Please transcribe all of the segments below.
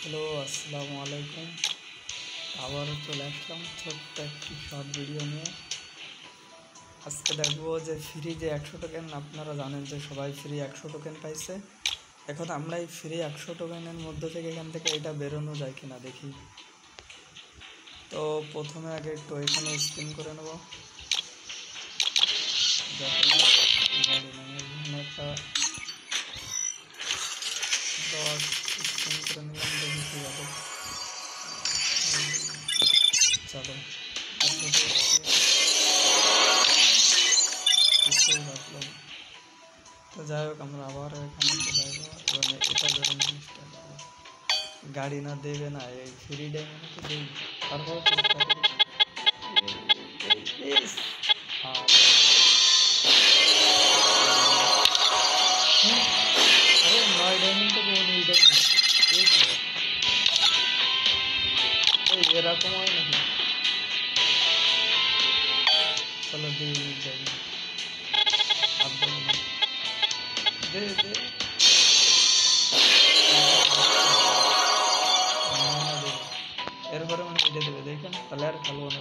Hello, আসসালামু আলাইকুম। আবারও চলে আসলাম ছোট্ট একটি শর্ট ভিডিও নিয়ে। আজকে দেখবো যে ফ্রি যে 100 টোকেন, আপনারা জানেন যে সবাই ফ্রি 100 টোকেন পাইছে। এখন আমরা এই ফ্রি 100 টোকেনের মধ্যে থেকে এখান থেকে এটা বেরোনো যায় কিনা দেখি। তো প্রথমে আগে একটু এখানে স্পিন করে নেব। একটা 10 স্পিন করে নিলাম, দেখি কি হবে। চলো, রাখলাম। তো যাই হোক, আমরা আবার এখানে চলে আসবো এবং এটা ধরে জিনিসটা গাড়ি না দেবে না, এই ফ্রি ডায়মন্ড তো দেই, তারপর अरे 9 डायमंड तो बोल रही डायमंड ये रकम है नहीं। चलो दे डायमंड अब दे दे এরপরে মানে এটা দেবে, দেখেন তাহলে আর খেলবো না।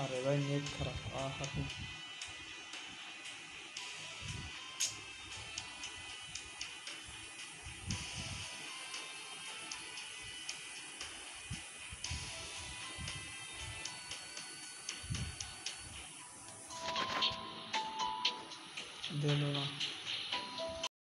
আরে ভাই নেট খারাপ, হাতে দিল না।